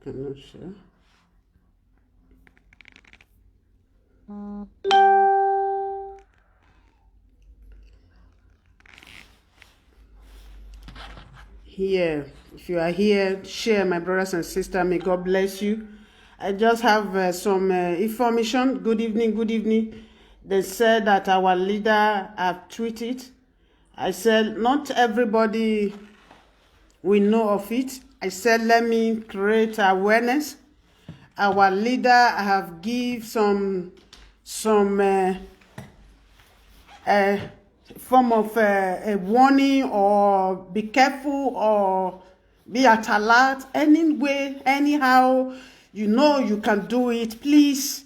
Cannot share. Here, if you are here, share, my brothers and sisters. May God bless you. I just have some information. Good evening, good evening. They said that our leader have tweeted. I said, not everybody will know of it. I said, let me create awareness. Our leader have give some form of a warning, or be careful, or be at alert. Anyway, anyhow, you can do it. Please,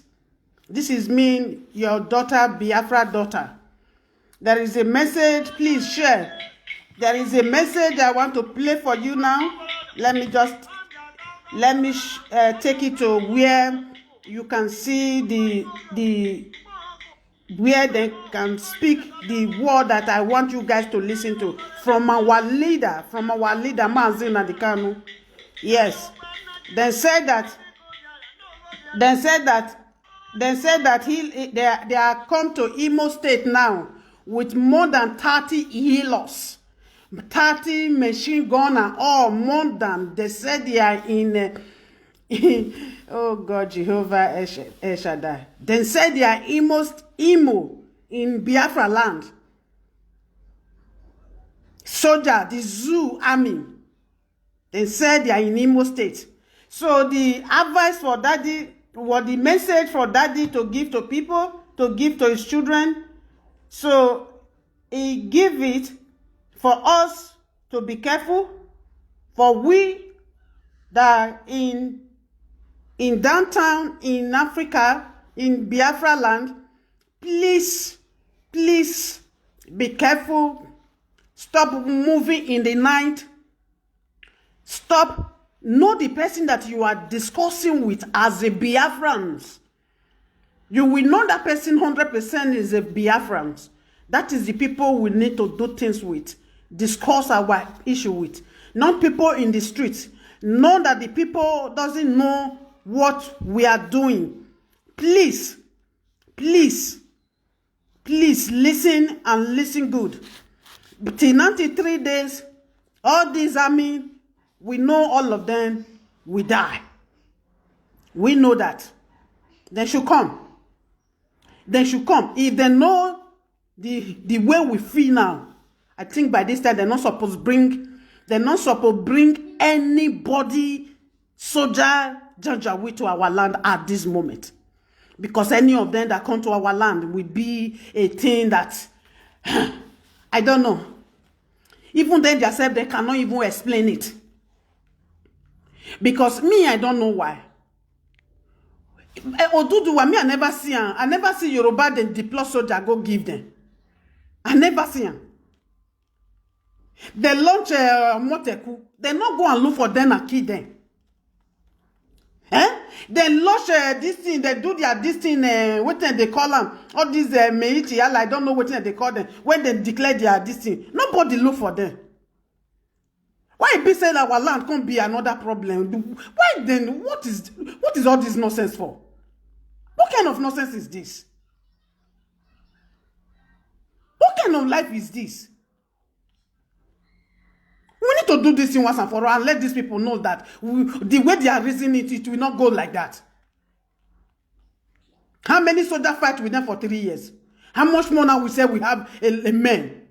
this is me, your daughter, Biafra daughter. There is a message, please share. There is a message I want to play for you now. Let me take it to where you can see the where they can speak the word that I want you guys to listen to from our leader, Mazi Nnamdi Kanu. Yes, they said that they are come to Imo State now with more than 30 healers, 30 machine gun and all, more than. They said they are in oh God, Jehovah El Shaddai. They said they are Imo in Biafra land. Soldier, the zoo army. They said they are in Imo State. So the advice for daddy, what the message for daddy to give to people, to give to his children. So he give it for us to be careful, for we that in downtown, in Africa, in Biafra land, please be careful. Stop moving in the night. Stop. Know the person that you are discussing with as a Biafrans. You will know that person 100% is a Biafrans. That is the people we need to do things with, discuss our issue with. Not people in the streets. Know that the people doesn't know what we are doing. Please listen, and listen good. Till 93 days, all these army, we know all of them will die. We know that. They should come. If they know the way we feel now, I think by this time they're not supposed to bring anybody, soldier, Janjaweed to our land at this moment. Because any of them that come to our land will be a thing that, I don't know. Even then themselves, they cannot even explain it. Because me, I don't know why. Oduduwa, me, I never see Yoruba, then deploy soldier, go give them. I never see them. They launch Moteku. They not go and look for them and kill them. They launch this thing, they do this thing, what they call them? All these Meiti, I don't know what they call them. When they declare this thing, nobody look for them. Why it be saying our land can't be another problem? Why then? What is all this nonsense for? What kind of nonsense is this? What kind of life is this? We need to do this thing once and for all and let these people know that the way they are reasoning it will not go like that. How many soldiers fight with them for 3 years? How much more now we say we have a man?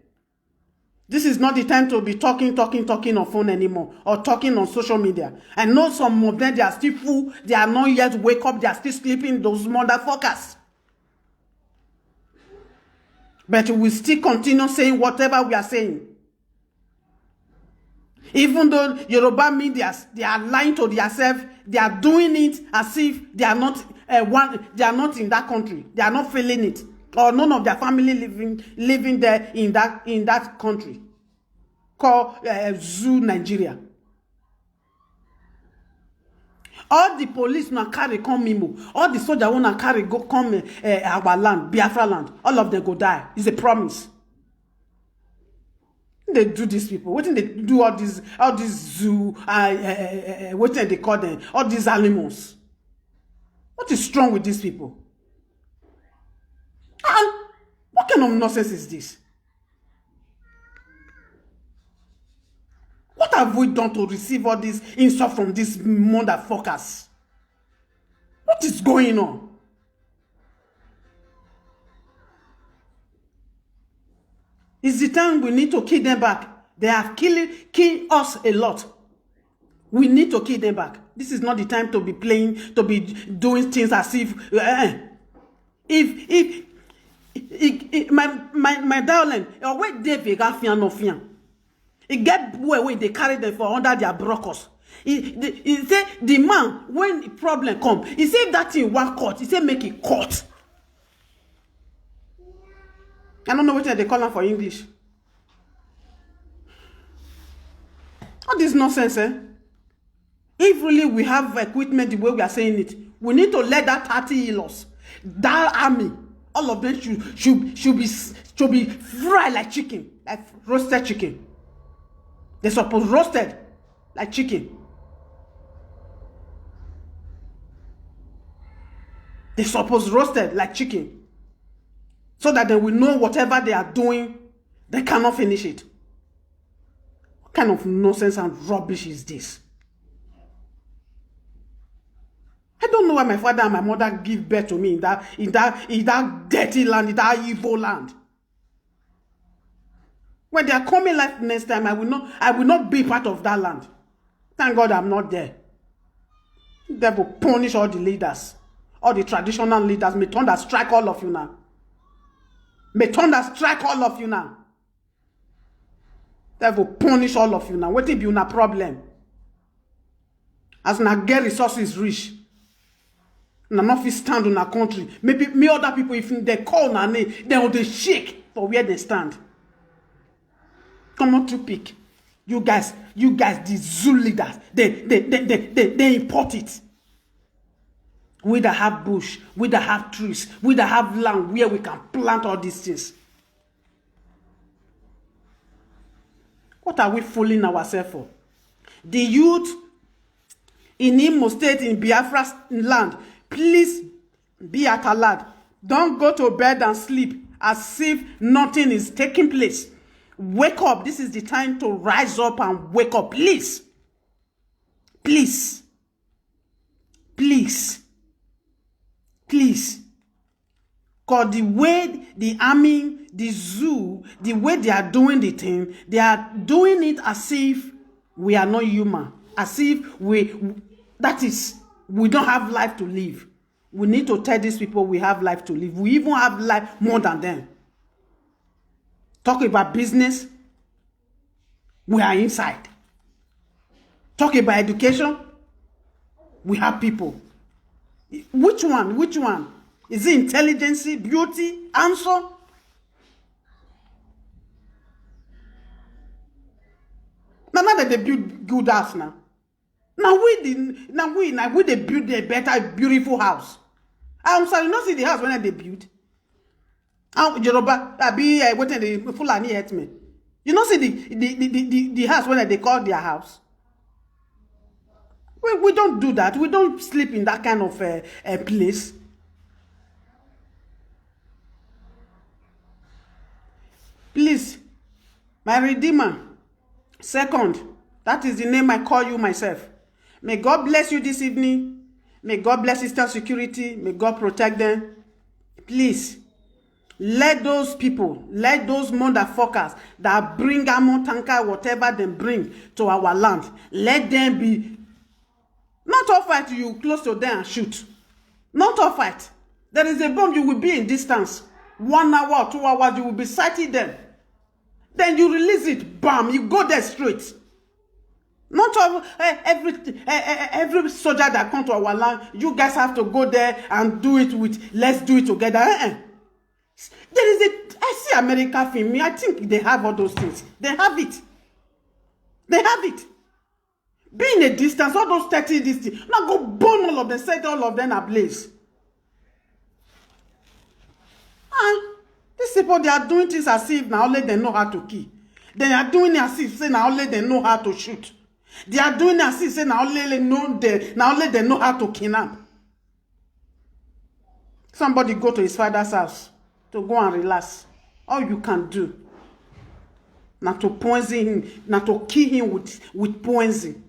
This is not the time to be talking on phone anymore or talking on social media. I know some of them, they are still full. They are not yet wake up. They are still sleeping, those motherfuckers. But we still continue saying whatever we are saying. Even though Yoruba media, they are lying to themselves, they are doing it as if they are not they are not in that country. They are not feeling it, or none of their family living there in that country called Zoo Nigeria. All the police now carry come Imo. All the soldiers wanna carry go come our land, Biafra land. All of them go die. It's a promise. they do these people? What they do all these zoo, what they call them, all these animals? What is wrong with these people? And what kind of nonsense is this? What have we done to receive all this insult from these motherfuckers? What is going on? It's the time we need to kill them back. They have killed us a lot. We need to kill them back. This is not the time to be playing, to be doing things as if my darling, where they got fear no fear. It get where they carry them for under their brokers. He say the man, when the problem come, he say that thing one cut, he say make it cut. I don't know what they call them for English. All this nonsense, eh? If really we have equipment the way we are saying it, we need to let that 30 healers, that army, all of them should be fried like chicken, like roasted chicken. They're supposed roasted like chicken. They're supposed roasted like chicken. So that they will know whatever they are doing, they cannot finish it. What kind of nonsense and rubbish is this? I don't know why my father and my mother give birth to me in that dirty land, in that evil land. When they are coming like next time, I will not be part of that land. Thank God I'm not there. They will punish all the leaders, all the traditional leaders. May thunder strike all of you now. May thunder strike all of you now. They will punish all of you now. What if you na problem? As na get resources rich, na not fit stand in a country. Maybe me other people, if they call na name, they will shake for where they stand. Come on to pick. You guys, the zoo leaders, they import it. We that have bush, we that have trees, we that have land where we can plant all these things. What are we fooling ourselves for? The youth in Imo State, in Biafra land, please be at alert. Don't go to bed and sleep as if nothing is taking place. Wake up. This is the time to rise up and wake up. Please. Please. Please. Please. Because the way the army, the zoo, the way they are doing the thing, they are doing it as if we are not human. As if we don't have life to live. We need to tell these people we have life to live. We even have life more than them. Talk about business, we are inside. Talk about education, we have people. Which one? Which one? Is it intelligence, beauty, answer? Now that they build good house now. Now we they build a better, beautiful house. I'm sorry, you not see the house when they build. Yoruba, what the Fulani hate me. You not see the house when they call their house. We don't do that. We don't sleep in that kind of place. Please, my Redeemer, second, that is the name I call you myself. May God bless you this evening. May God bless Eastern Security. May God protect them. Please, let those people, let those motherfuckers that bring ammo, tanker, whatever they bring to our land, let them be, not all fight you close to them and shoot. Not all fight. There is a bomb, you will be in distance. 1 hour, 2 hours, you will be sighting them. Then you release it, bam, you go there straight. Not all, every soldier that comes to our land, you guys have to go there and do it with, let's do it together. There is I see American film, I think they have all those things. They have it. They have it. Being a distance, all those 30 distance, now go burn all of them, set all of them ablaze. And these people, they are doing things as if now only they know how to kill. They are doing it as if say now only they know how to shoot. They are doing it as if say now only they know how to kidnap. Somebody go to his father's house to go and relax. All you can do, not to poison him, not to kill him with poison,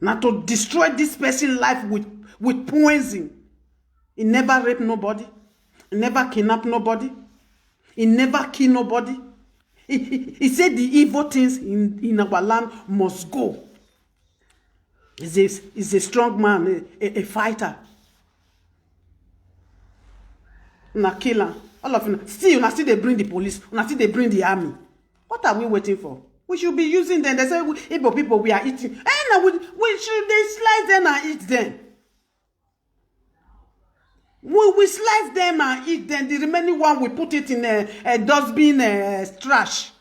not to destroy this person's life with poison. He never raped nobody. He never kidnapped nobody. He never killed nobody. He said the evil things in our land must go. He's a strong man, a fighter. Una kill him. All of you. Still they bring the police. Still they bring the army. What are we waiting for? We should be using them. They say, Igbo people, we are eating. And we should they slice them and eat them. We slice them and eat them. The remaining one, we put it in a dustbin trash.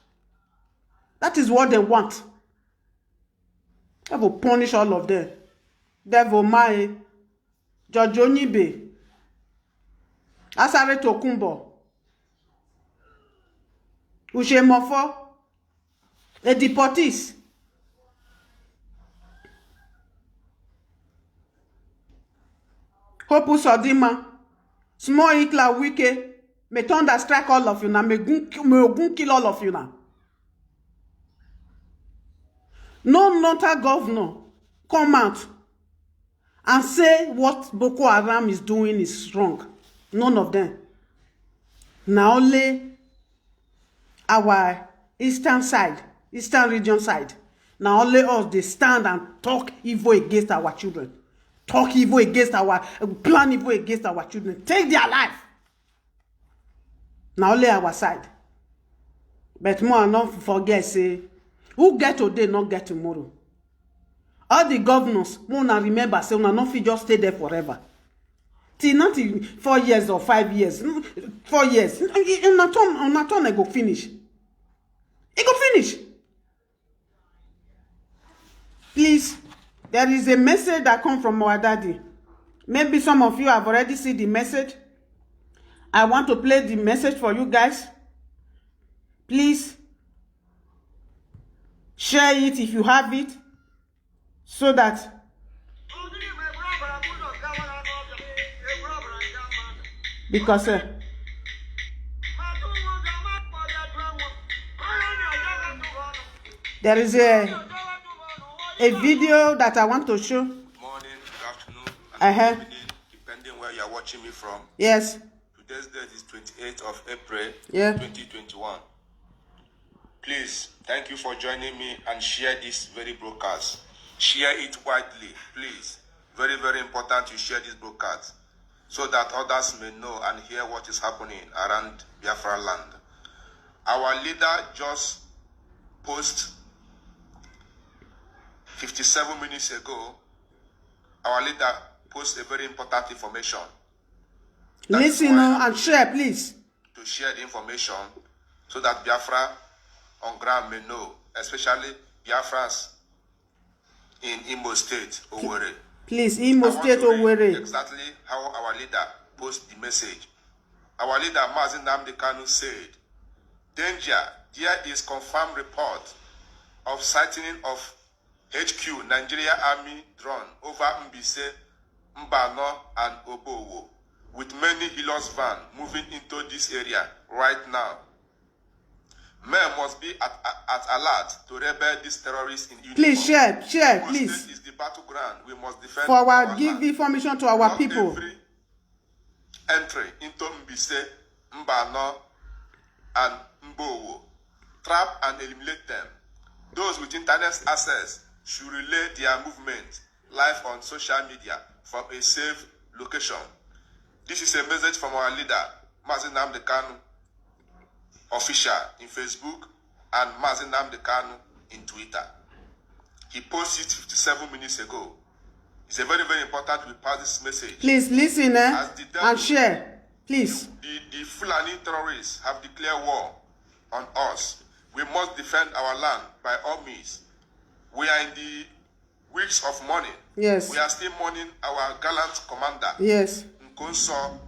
That is what they want. They will punish all of them. Devil Mai, George Onibe, Asare Tokumbo, Ushemofo, the deportees. Hopu Sodima, Small Hitler Wike, may thunder strike all of you now, may Ogun kill all of you now. No Nota governor come out and say what Boko Haram is doing is wrong. None of them. Now only our eastern region side. Now only us, they stand and talk evil against our children. Talk evil against plan evil against our children. Take their life. Now only our side. But more not forget, say, who get today, not get tomorrow. All the governors, wanna remember, say, wanna not just stay there forever. Till not 4 years or 5 years. 4 years. On turn, it go finish. It go finish. Please, there is a message that comes from our daddy. Maybe some of you have already seen the message. I want to play the message for you guys. Please, share it if you have it, so that because there is a video that I want to show. Morning, good afternoon, depending where you are watching me from. Yes. Today's date is 28th of April, 2021. Please, thank you for joining me and share this very broadcast. Share it widely, please. Very, very important you share this broadcast so that others may know and hear what is happening around Biafra land. Our leader just posted 57 minutes ago. Our leader posted a very important information. Listen and share, please. To share the information so that Biafra on ground may know, especially Biafrans in Imo State, Owerri. Please, Imo State, Owerri. Exactly how our leader posted the message. Our leader, Mazi Nnamdi Kanu, said, danger, there is confirmed report of sighting of HQ, Nigeria Army drone over Mbise, Mbano, and Obowo, with many Hilos van moving into this area right now. Men must be at alert to rebel these terrorists in uniform. Please share, please. This is the battleground. We must defend for our give land. Information to our Not people. Every entry into Mbise, Mbano, and Mbowo. Trap and eliminate them. Those with internet access should relay their movement live on social media from a safe location. This is a message from our leader, Mazi Nnamdi Kanu, official in Facebook, and Mazi Nnamdi Kanu in Twitter. He posted 57 minutes ago. It's a very, very important we pass this message. Please listen and share. Please. The Fulani terrorists have declared war on us. We must defend our land by all means. We are in the weeks of mourning. Yes. We are still mourning our gallant commander. Yes. Nkonso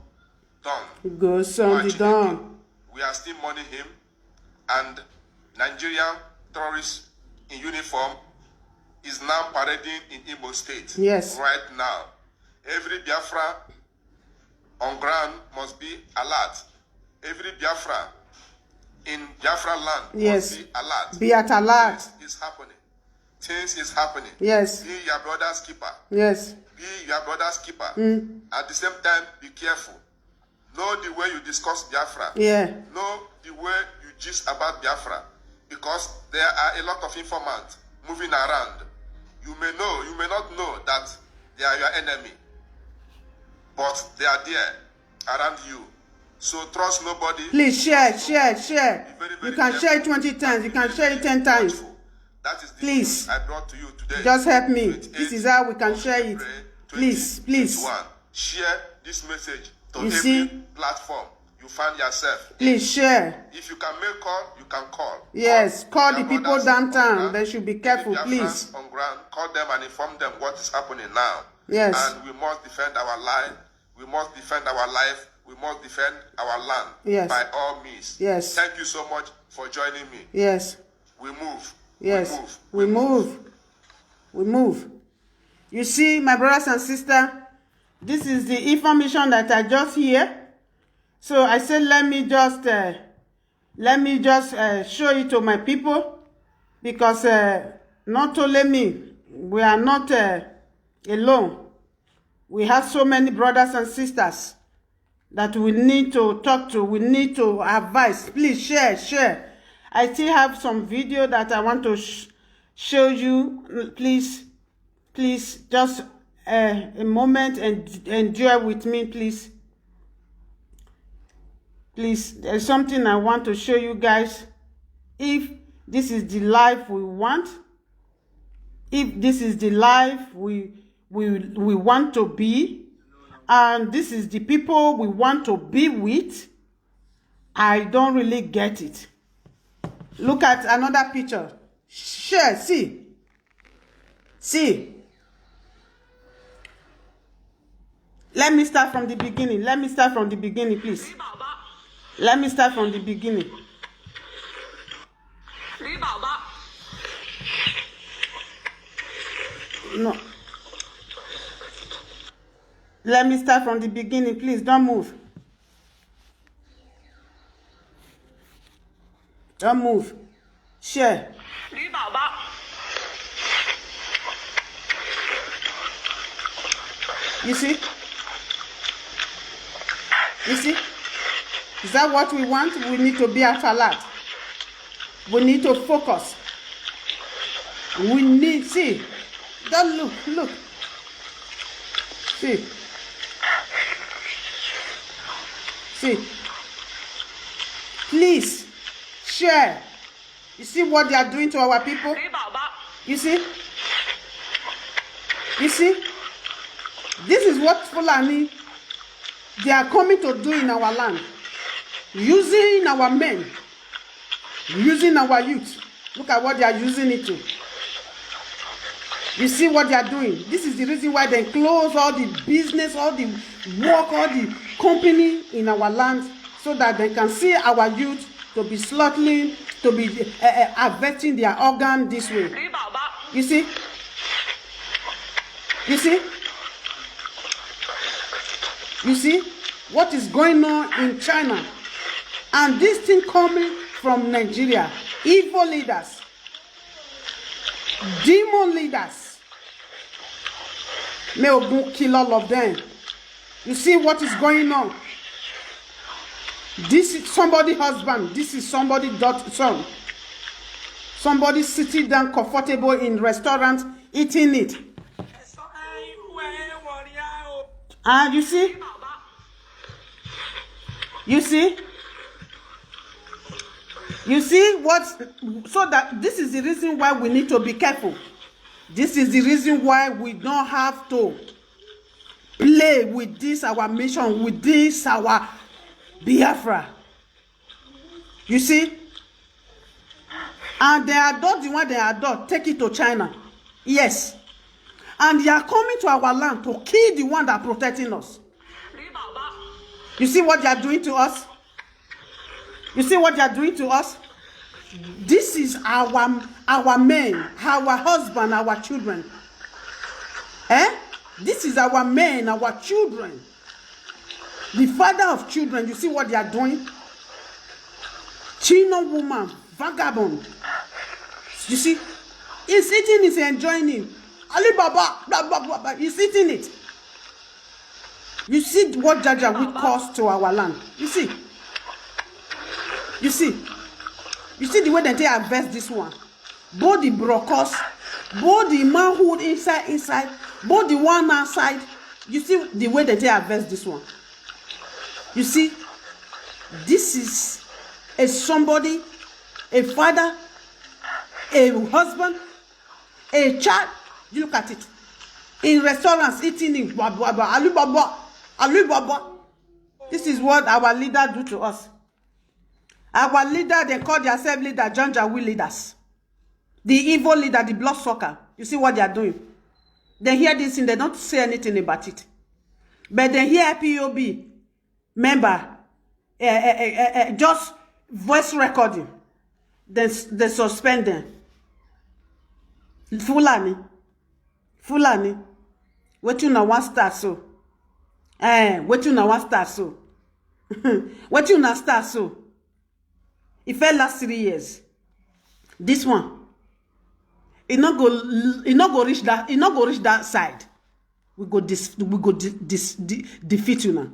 Don. Nkonso Don. We are still mourning him. and Nigerian terrorists in uniform is now parading in Imo State. Yes. Right now. Every Biafra on ground must be alert. Every Biafra in Biafra land Yes. must be alert. Be at alert. Things is happening. Things is happening. Yes. Be your brother's keeper. Yes. Be your brother's keeper. At the same time, be careful. Know the way you discuss Biafra. Yeah. Know the way you gist about Biafra. Because there are a lot of informants moving around. You may know, you may not know that they are your enemy. But they are there around you. So trust nobody. Please share. Very, You can share it 20 times. You can share it 10 times. That is the Please. news I brought to you today. Just help me. With This eight is how we can share it. February Please. 2021. Share this message to You every see? platform you find yourself. Please share. If you can make call, you can call. Yes. Call the your people brothers on downtown. ground, They should be careful, their please. friends on ground, call them and inform them what is happening now. Yes. And we must defend our life. We must defend our life. We must defend our land. Yes. By all means. Yes. Thank you so much for joining me. Yes. We move. Yes. We move. We move. You see, my brothers and sisters, this is the information that I just hear. So I said, let me just show it to my people, because not only me, we are not alone. We have so many brothers and sisters that we need to talk to. We need to advise. Please share. I still have some video that I want to show you. Please, just a moment and endure with me, please. Please, there's something I want to show you guys. If this is the life we want, if this is the life we want to be, and this is the people we want to be with, I don't really get it. Look at another picture. Share, see. Let me start from the beginning. Please. Let me start from the beginning. No. Let me start from the beginning, please. Don't move. Don't move. Share. You see? Is that what we want? We need to be at alert. We need to focus. We need, see. Don't look. See. Please, share. You see what they are doing to our people? You see? This is what Fulani, they are coming to do in our land. Using our men. Using our youth. Look at what they are using it to. You see what they are doing? This is the reason why they close all the business, all the work, all the company in our land, so that they can see our youth to be slaughtering, to be harvesting their organ this way. You see? You see what is going on in China? And this thing coming from Nigeria. Evil leaders. Demon leaders. May Ogun kill all of them. You see what is going on? This is somebody's husband. This is somebody's son. Somebody sitting down comfortable in restaurant eating it. And you see? You see what? So that this is the reason why we need to be careful. This is the reason why we don't have to play with this our mission, with this our Biafra. You see? And they adore the one they adore. Take it to China. Yes. And they are coming to our land to kill the one that are protecting us. You see what they are doing to us? You see what they are doing to us? This is our men, our husband, our children. This is our men, our children. The father of children, you see what they are doing? Chino woman, vagabond. You see? He's eating, he's enjoying it. Alibaba, blah, blah, blah, blah. He's eating it. You see what Janjaweed caused to our land. You see? You see? You see the way that they harvest this one. Both the brokers, both the manhood inside, both the one outside. You see the way that they harvest this one. You see? This is somebody, a father, a husband, a child. You look at it. In restaurants, eating in Alibaba. This is what our leader do to us. Our leader, they call themselves leader, Janjaweed leaders. The evil leader, the bloodsucker. You see what they are doing? They hear this and they don't say anything about it. But they hear POB member just voice recording. Then they suspend them. Fulani. What you know one start so? What you know one start so? What you know start so? It fell last 3 years. This one, it not go reach that side. We go defeat you now.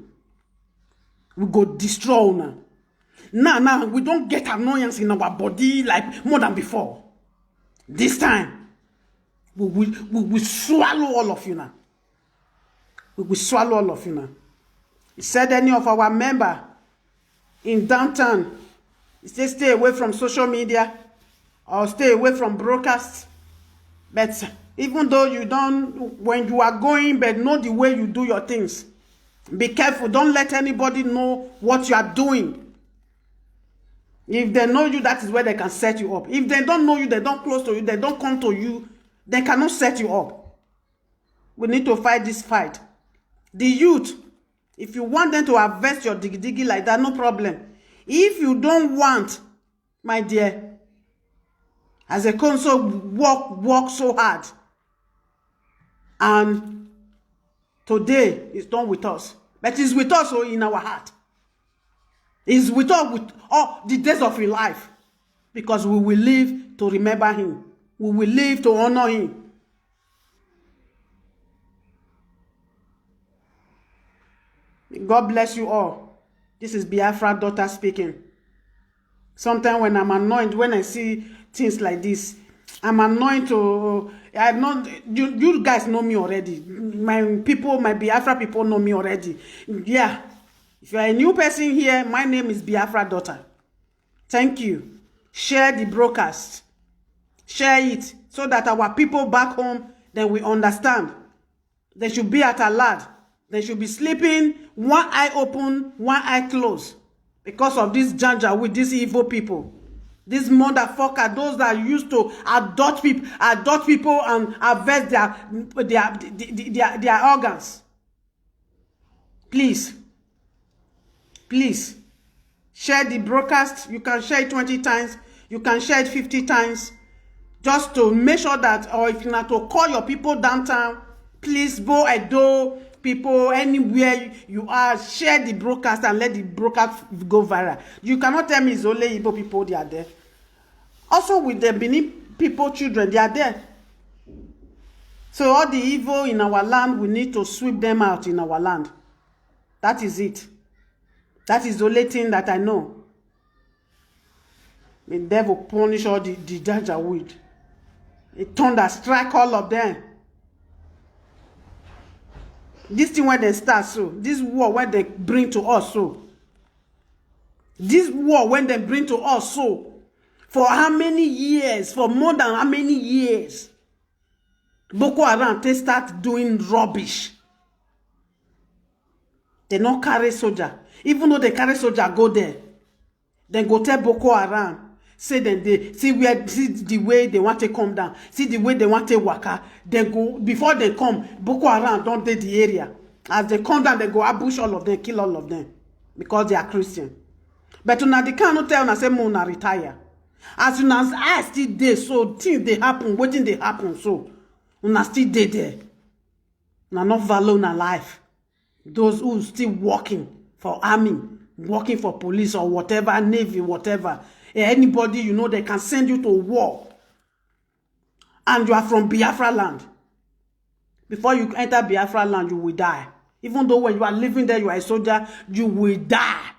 We go destroy you now. Now we don't get annoyance in our body like more than before. This time, we will swallow all of you now. We will swallow all of you now. He said any of our member in downtown, he said stay away from social media or stay away from broadcasts. But even though you don't, when you are going, but know the way you do your things. Be careful. Don't let anybody know what you are doing. If they know you, that is where they can set you up. If they don't know you, they don't close to you, they don't come to you, they cannot set you up. We need to fight this fight. The youth, if you want them to harvest your diggy like that, no problem. If you don't want, my dear, as a council, work so hard. And today, it's done with us. But it's with us in our heart. It's with us with all the days of your life. Because we will live to remember him. We will live to honor him. God bless you all. This is Biafra daughter speaking. Sometimes when I'm annoyed, when I see things like this, I'm annoyed to... you guys know me already. My people, my Biafra people know me already. Yeah. If you are a new person here, my name is Biafra daughter. Thank you. Share the broadcast. Share it so that our people back home, then we understand. They should be at alert. They should be sleeping, one eye open, one eye closed. Because of this Janjaweed, these evil people. These motherfuckers, those that used to adopt people and harvest their organs. Please, share the broadcast. You can share it 20 times. You can share it 50 times. Just to make sure that, or if you want to call your people downtown, please, Bo Edo, people, anywhere you are, share the broadcast and let the broadcast go viral. You cannot tell me it's only Igbo people they are there. Also with the Benin people, children, they are there. So all the evil in our land, we need to sweep them out in our land. That is it. That is the only thing that I know. The devil punish all the Janjaweed. It thunder strike all of them. This thing when they start so, this war when they bring to us so, this war when they bring to us so, for how many years, for more than how many years, Boko Haram, they start doing rubbish. They not carry soldier. Even though they carry soldier, go there. Then go tell Boko Haram, say then they see the way they want to come down, see the way they want to waka. They go before they come. Boko Haram don't take the area. As they come down, they go ambush all of them, kill all of them, because they are Christian. But now they cannot tell us say Mona retire. As soon as I still there, so things they happen, waiting they happen, so una still there. Una not value na life. Those who still working for army, working for police or whatever, navy, whatever. Anybody you know they can send you to war. And you are from Biafra land. Before you enter Biafra land, you will die. Even though when you are living there, you are a soldier, you will die.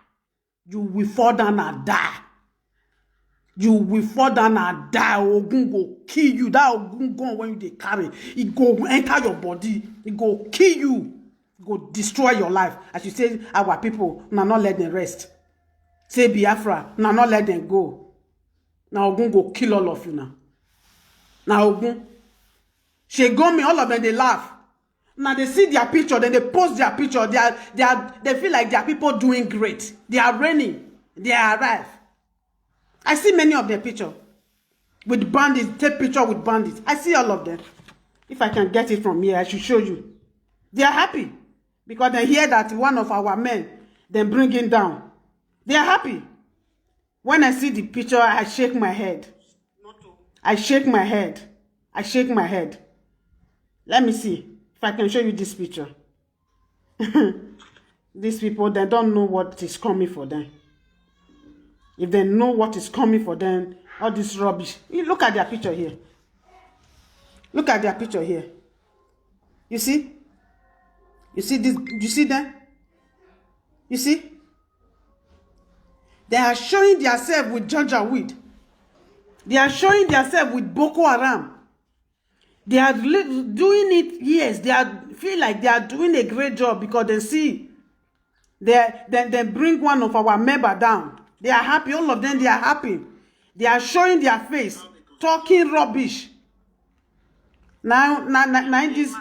You will fall down and die. You will fall down and die. Ogun go kill you. That Ogun gun when you dey carry, it go enter your body. It go kill you. It go destroy your life. As you say, our people, now not let them rest. Say Biafra, now not let them go. Now Ogun go kill all of you now. Now Ogun. She go me, all of them, they laugh. Now they see their picture, then they post their picture. They feel like their people doing great. They are reigning. They arrive. I see many of their picture with bandits. Take picture with bandits. I see all of them. If I can get it from here, I should show you. They are happy because they hear that one of our men, then bring him down. They are happy. When I see the picture, I shake my head. I shake my head. I shake my head. Let me see if I can show you this picture. These people, they don't know what is coming for them. If they know what is coming for them, all this rubbish. Look at their picture here. Look at their picture here. You see? You see this? You see them? You see? They are showing themselves with Janjaweed. They are showing themselves with Boko Haram. They are doing it, yes. They feel like they are doing a great job because they see. They bring one of our members down. They are happy. All of them, they are happy. They are showing their face, talking rubbish. Now this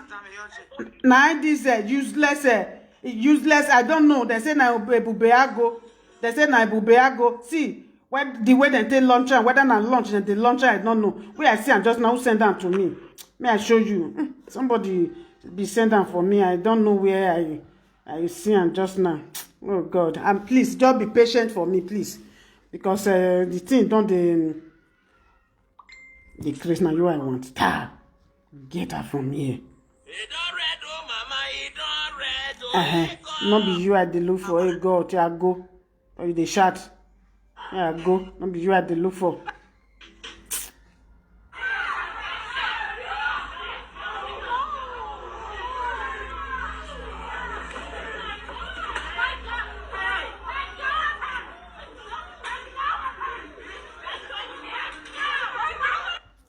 useless. I don't know. They say na Bubeago. They say na Bubeago. See when the way they take launcher, whether na launch and the launcher, I don't know. Where I see and just now who send them to me. May I show you? Somebody be send them for me. I don't know where I see and just now. Oh God, and please just be patient for me, please, because the thing don't the Chris now you I want. Get her from here. Not be you at the look for. Hey God, here I go. Or you the shot. Here I go. Not be you at the look for.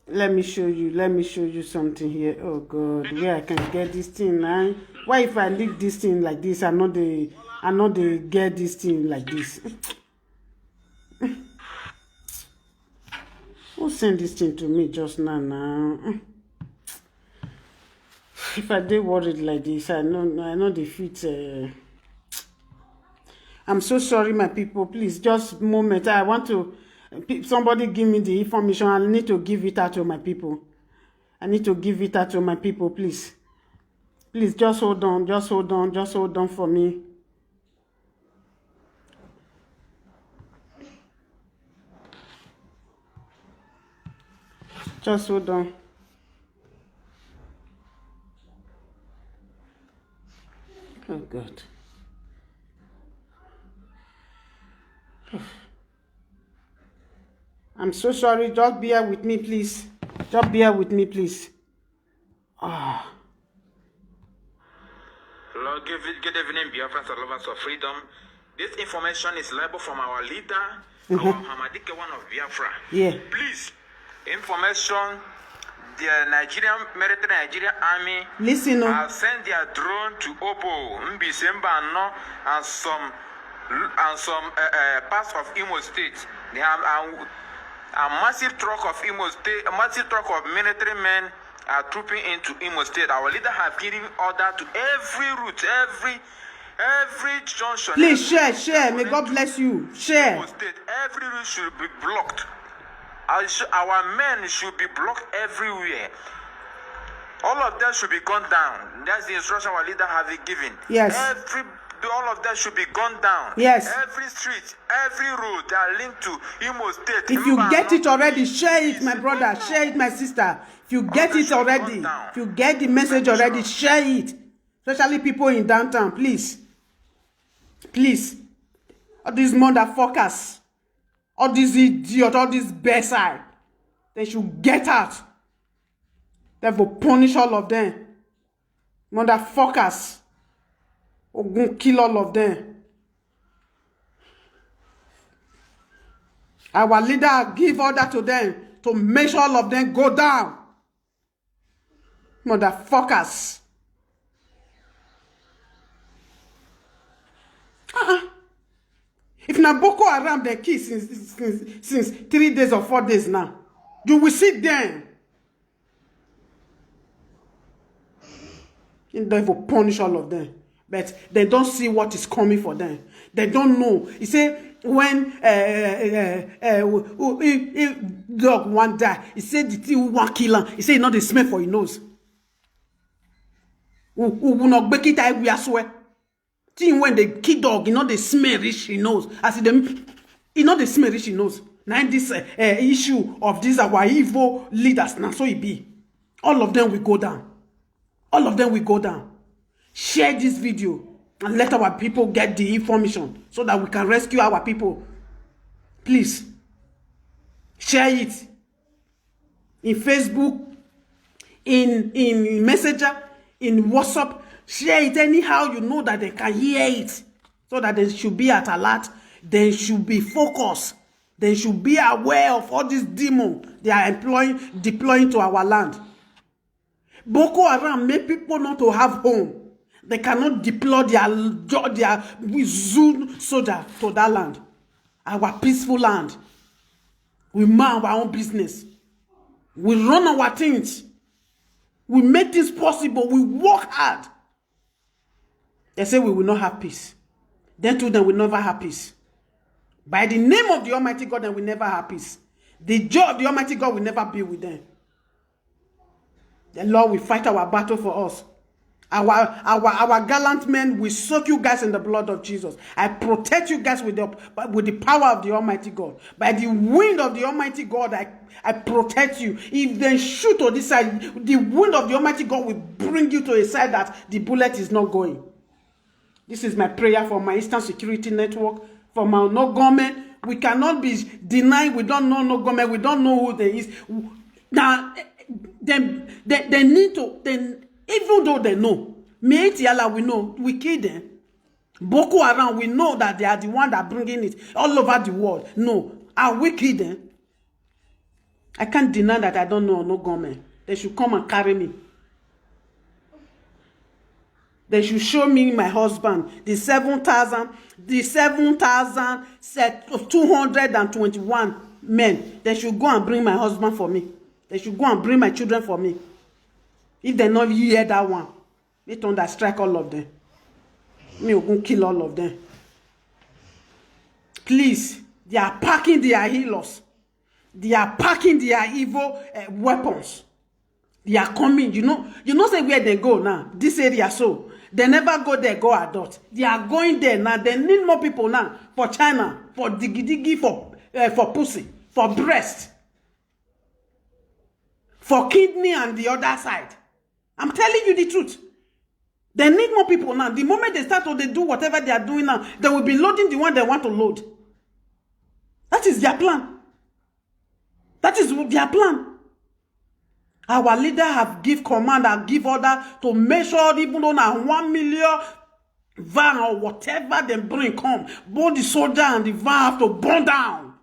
Let me show you something here. Oh God, where I can get this thing now? Why if I leave this thing like this, I know they get this thing like this. Who sent this thing to me just now? If I did worried like this, I know the fit. I'm so sorry, my people. Please, just a moment. I want to. Somebody give me the information. I need to give it out to my people. I need to give it out to my people, please. Please, just hold on. Just hold on. Just hold on for me. Just hold on. Oh, God. I'm so sorry. Just bear with me, please. Just bear with me, please. Lord, good evening, Biafrans and lovers of freedom. This information is libel from our leader, our Hamadike one of Biafra. Yeah. Please, information. The Nigerian army Listen, have sent their drone to Obo, Mbisemba, no, and some parts of Imo State. They have a massive truck of Imo State, a massive truck of military men are trooping into Imo State. Our leader have given order to every route, every junction. Please share. May God bless you. Share. Imo State, every route should be blocked. Our men should be blocked everywhere. All of them should be gone down. That's the instruction our leader have given. Yes. Every all of that should be gone down. Yes. Every street, every road that are linked to Imo State. If you get it already, share it, my brother. Share it, my sister. If you get it already, if you get the message already, share it. Especially people in downtown, please. Please. All these motherfuckers, all these idiots, all these bedside, they should get out. They will punish all of them. Motherfuckers. We're going to kill all of them. Our leader give order to them to make sure all of them go down. Motherfuckers. If na Boko Haram they kill since 3 days or 4 days now, you will see them. They will punish all of them. But they don't see what is coming for them. They don't know. You say when if dog one die, he said the thing one kill him. He said not the smell for his nose. Who will not break it out, we are swear. Thing when they kill dog, you know the smell reach his nose. As them, you know the smell reach his nose. Now this issue of these our evil leaders, now so it be. All of them will go down. All of them will go down. Share this video and let our people get the information so that we can rescue our people. Please. Share it. In Facebook, in Messenger, in WhatsApp. Share it anyhow you know that they can hear it. So that they should be at alert. They should be focused. They should be aware of all these demons they are deploying to our land. Boko Haram make people not to have home. They cannot deploy their Zoo soldier to that land. Our peaceful land. We mind our own business. We run our things. We make this possible. We work hard. They say we will not have peace. Then to them we never have peace. By the name of the Almighty God, then we never have peace. The joy of the Almighty God will never be with them. The Lord will fight our battle for us. Our gallant men will soak you guys in the blood of Jesus. I protect you guys with the power of the Almighty God. By the wind of the Almighty God, I protect you. If they shoot on this side, the wind of the Almighty God will bring you to a side that the bullet is not going. This is my prayer for my Eastern Security Network, for my no government. We cannot be denying we don't know no government. We don't know who there is. Now, they need to, even though they know, Meitiala we know, we kill them. Boko Haram, we know that they are the one that bringing it all over the world. No, are we kill them? I can't deny that I don't know no government. They should come and carry me. They should show me my husband, the 7,221 men. They should go and bring my husband for me. They should go and bring my children for me. If they not hear that one, they don't strike all of them. Me will kill all of them. Please, they are packing their healers. They are packing their evil weapons. They are coming. You know say where they go now. This area so. They never go there, go adult. They are going there now. They need more people now. For China, for diggy, for pussy, for breast, for kidney and the other side. I'm telling you the truth. They need more people now. The moment they start to do whatever they are doing now, they will be loading the one they want to load. That is their plan. That is their plan. Our leader have give command and give order to make sure even though now 1 million van or whatever they bring come, both the soldier and the van have to burn down.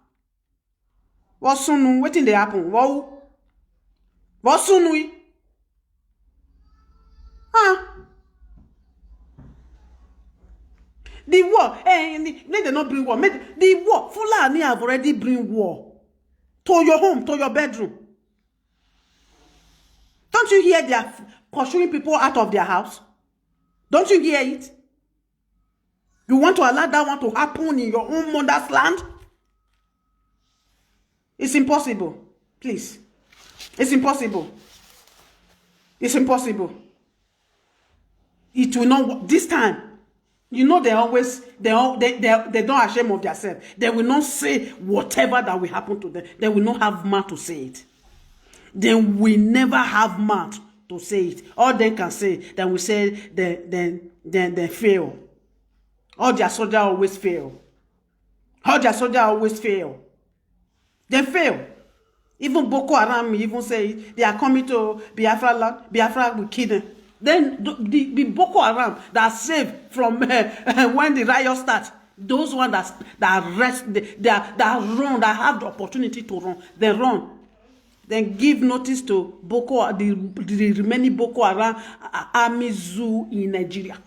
What soon? Waiting they happen? What soon we? The war, they not bring war. The war, Fulani have already bring war to your home, to your bedroom. Don't you hear they are pursuing people out of their house? Don't you hear it? You want to allow that one to happen in your own mother's land? It's impossible. Please. It's impossible. It's impossible. It will not work. This time, You know, they don't ashamed of themselves. They will not say whatever that will happen to them. They will not have mouth to say it. They will never have mouth to say it. All they can say, then we say, they fail. All their soldiers always fail. All their soldiers always fail. They fail. Even Boko Haram even say they are coming to Biafra land. Biafra will kill them. Then the Boko Haram that saved from when the riot starts, those ones that run, that have the opportunity to run, they run. Then give notice to the remaining Boko Haram army zoo in Nigeria.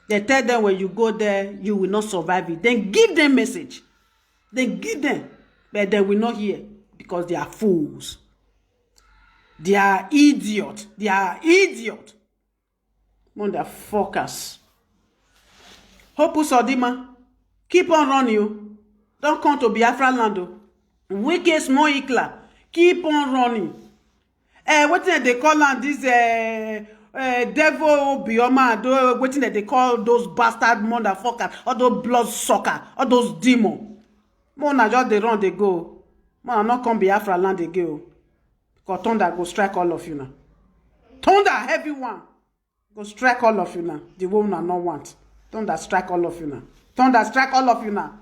They tell them when you go there, you will not survive it. Then give them message. Then give them, but they will not hear because they are fools. They are idiot. They are idiot. Motherfuckers. Hope Sodima. Keep on running you. Don't come to Biafra land. Wicked small ikla. Keep on running. What they call on this devil bioma? What they call those bastard motherfuckers? All those blood sucker? All those demons? Mona just they run, they go. Mona not come Biafra land they go. Because thunder go strike all of you now. Thunder, heavy one. Go strike all of you now. The woman are not want. Thunder strike all of you now. Thunder strike all of you now.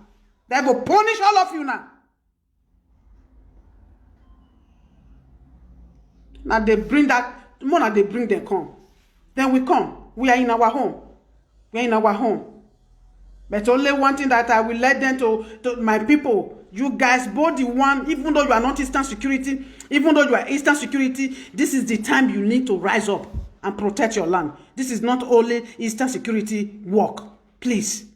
They go punish all of you now. Now they bring that. The more they bring them come. Then we come. We are in our home. We are in our home. But only one thing that I will let them to my people. You guys, both the one, even though you are not Eastern Security, even though you are Eastern Security, this is the time you need to rise up and protect your land. This is not only Eastern Security work. Please.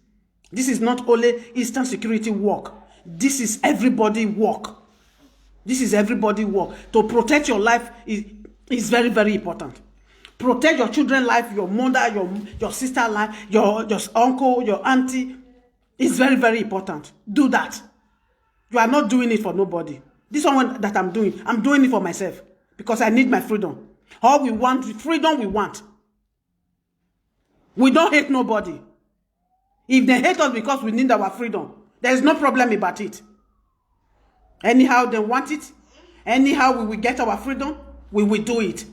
This is not only Eastern Security work. This is everybody work. This is everybody work. To protect your life is very, very important. Protect your children's life, your mother, your sister's life, your uncle, your auntie. It's very, very important. Do that. You are not doing it for nobody. This one that I'm doing it for myself. Because I need my freedom. All we want, freedom we want. We don't hate nobody. If they hate us because we need our freedom, there is no problem about it. Anyhow they want it, anyhow we will get our freedom, we will do it.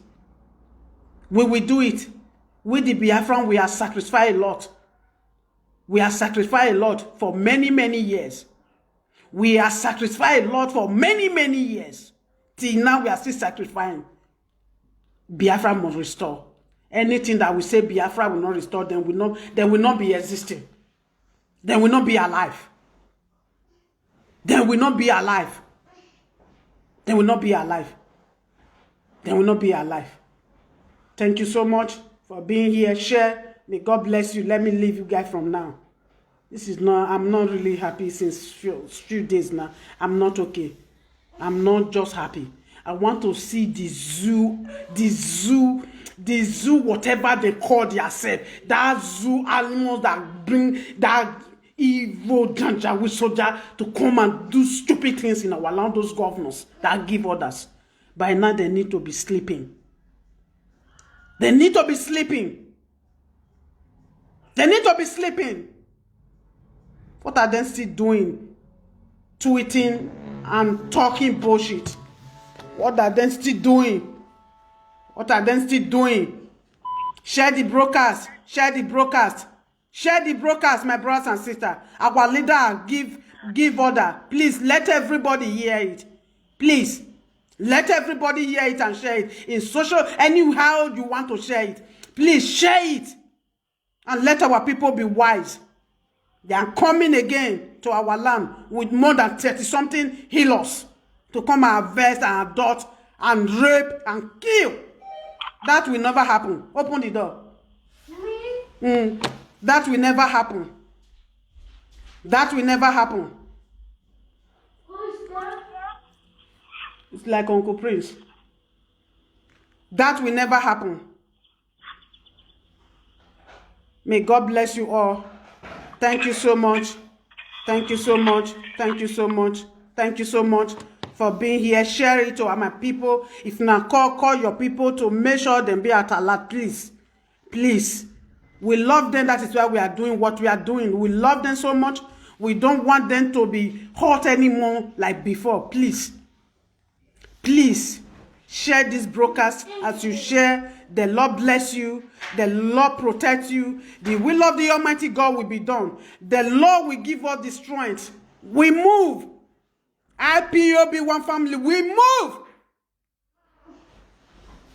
We will do it. We the Biafran, we have sacrificed a lot. We have sacrificed a lot for many, many years. We have sacrificed a lot for many, many years. Till now we are still sacrificing. Biafra must restore. Anything that we say Biafra will not restore, then will not be existing. Then will not be alive. Then will not be alive. Then will not be alive. Then will not be alive. Thank you so much for being here. Share. May God bless you. Let me leave you guys from now. I'm not really happy since few days now. I'm not okay. I'm not just happy. I want to see the zoo, whatever they call themselves. That zoo animals that bring that evil Janjaweed soldier to come and do stupid things in our land, those governors that give orders. By now they need to be sleeping. They need to be sleeping. They need to be sleeping. What are they still doing? Tweeting and talking bullshit. What are they still doing? What are they still doing? Share the broadcast. Share the broadcast. Share the broadcast, my brothers and sisters. Our leader give order. Please let everybody hear it. Please. Let everybody hear it and share it. In social, anyhow you want to share it. Please share it. And let our people be wise. They are coming again to our land with more than 30-something healers to come and harvest and adopt and rape and kill. That will never happen. Open the door. That will never happen. That will never happen. It's like Uncle Prince. That will never happen. May God bless you all. Thank you so much. Thank you so much. Thank you so much. Thank you so much for being here. Share it to my people. If not, call your people to make sure them be at alert, please. Please. We love them. That is why we are doing what we are doing. We love them so much. We don't want them to be hurt anymore like before. Please, please share this broadcast. As you share, the Lord bless you. The Lord protect you. The will of the Almighty God will be done. The Lord will give us the strength. We move. IPOB One Family, we move.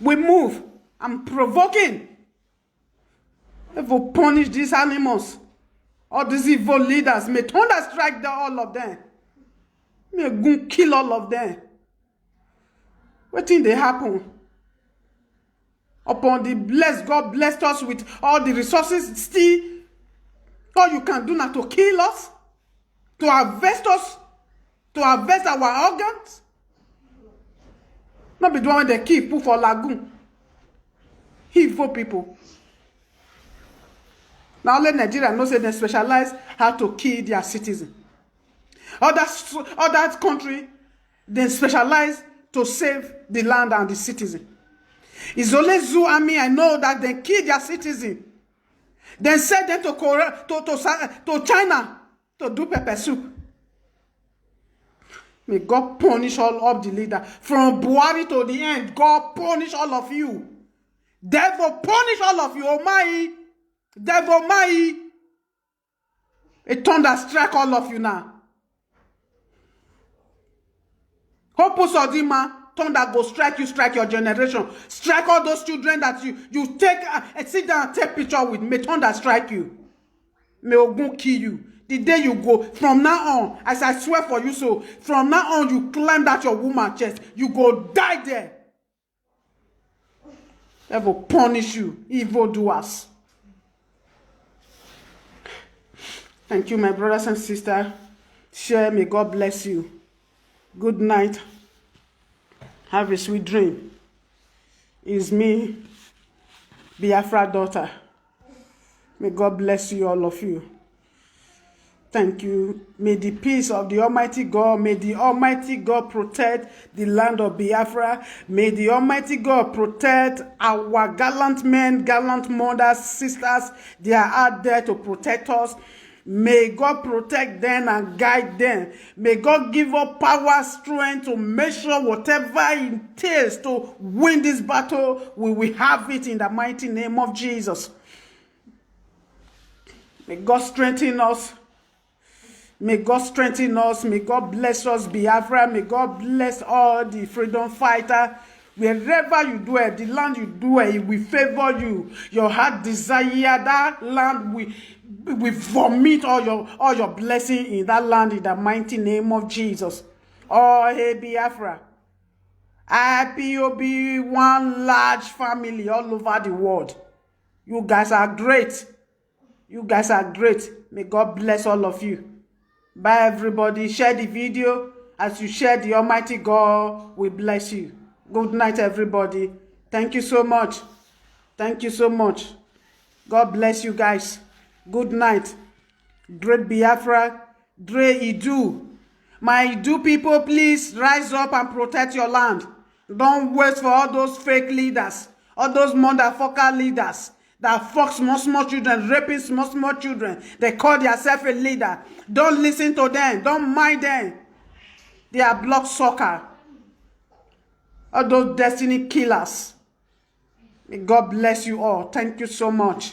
We move. I'm provoking. If we punish these animals, all these evil leaders, may thunder strike all of them. May go kill all of them. What thing they happen? Upon the blessed, God blessed us with all the resources. Still, all you can do now to kill us, to harvest us, to harvest our organs. Not be the one they keep put for lagoon. Evil people. Now only Nigeria knows that they specialize how to kill their citizens. Other country, they specialize to save the land and the citizen. It's only Zoo Army I know that they kill their citizen. Then send them to Korea, to China to do pepper soup. May God punish all of the leaders. From Buhari to the end, God punish all of you. Devil punish all of you. Oh my. Devil my. A thunder strike all of you now. Hopus Odima, thunder go strike you, strike your generation. Strike all those children that you take and sit down and take picture with. May thunder strike you. May Ogun kill you. The day you go, from now on, as I swear for you so, from now on you climb that your woman chest, you go die there. They will punish you, evildoers. Thank you, my brothers and sisters. Share, may God bless you. Good night. Have a sweet dream. It's me, Biafra daughter. May God bless you, all of you. Thank you. May the peace of the Almighty God, may the Almighty God protect the land of Biafra. May the Almighty God protect our gallant men, gallant mothers, sisters. They are out there to protect us. May God protect them and guide them. May God give us power, strength to make sure whatever it takes to win this battle, we will have it in the mighty name of Jesus. May God strengthen us. May God strengthen us. May God bless us, Biafra. May God bless all the freedom fighters. Wherever you do it, the land you do it will favor you. Your heart desire that land will vomit all your blessing in that land in the mighty name of Jesus. Oh, hey, Biafra. IPOB, one large family all over the world. You guys are great. You guys are great. May God bless all of you. Bye, everybody. Share the video. As you share, the Almighty God will bless you. Good night, everybody. Thank you so much. Thank you so much. God bless you guys. Good night. Great Biafra. Great Idu. My Idu people, please rise up and protect your land. Don't wait for all those fake leaders. All those motherfucker leaders that fuck small children, raping small children. They call themselves a leader. Don't listen to them. Don't mind them. They are bloodsuckers. All those destiny killers. May God bless you all. Thank you so much.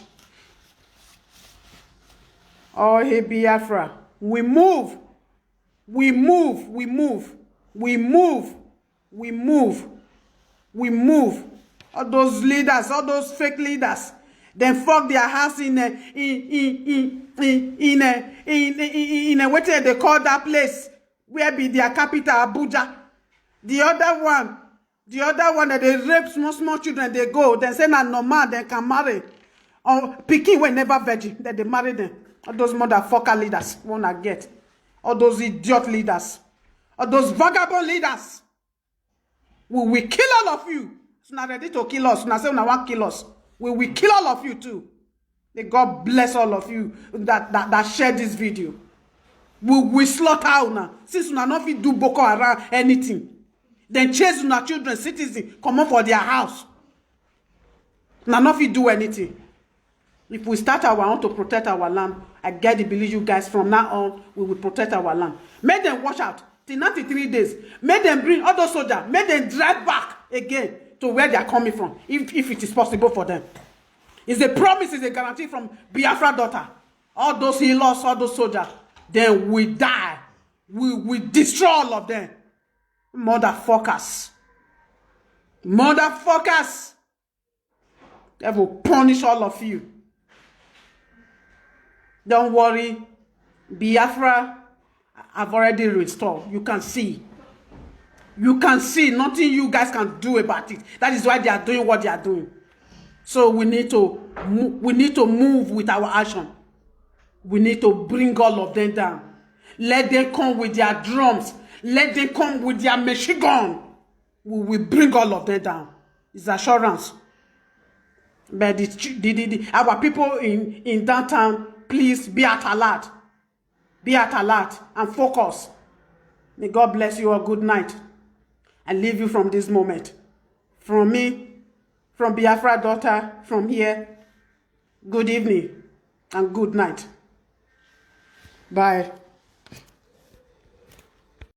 Oh, hey, Biafra. We move. We move. We move. We move. We move. We move. All those leaders, all those fake leaders, then fuck their house in a what they call that place where be their capital, Abuja. The other one that they rape small children, they go, then say na normal, they can marry. Or pikin were never virgin, then they marry them. All those motherfucker leaders wanna get. All those idiot leaders. All those vagabond leaders. We will kill all of you. It's not ready to kill us. Now say una want kill us. We will kill all of you too. May God bless all of you that share this video. We will slaughter una. Since una not fit do Boko Haram anything. Then chase una children, citizens, come on for their house. Una not fit do anything. If we start our own to protect our land, I get the believe you guys from now on, we will protect our land. Make them watch out. Till 93 days. Make them bring all those soldiers. Make them drive back again to where they are coming from, if it is possible for them. It's a promise, it's a guarantee from Biafra daughter. All those he lost, all those soldiers, then we die. We destroy all of them. Motherfuckers. Motherfuckers. They will punish all of you. Don't worry. Biafra, I've already restored. You can see. You can see. Nothing you guys can do about it. That is why they are doing what they are doing. So we need to move with our action. We need to bring all of them down. Let them come with their drums. Let them come with their machine gun. We will bring all of them down. It's assurance. But our people in downtown, please be at alert. Be at alert and focus. May God bless you all. Good night. I leave you from this moment. From me, from Biafra daughter, from here, good evening and good night. Bye.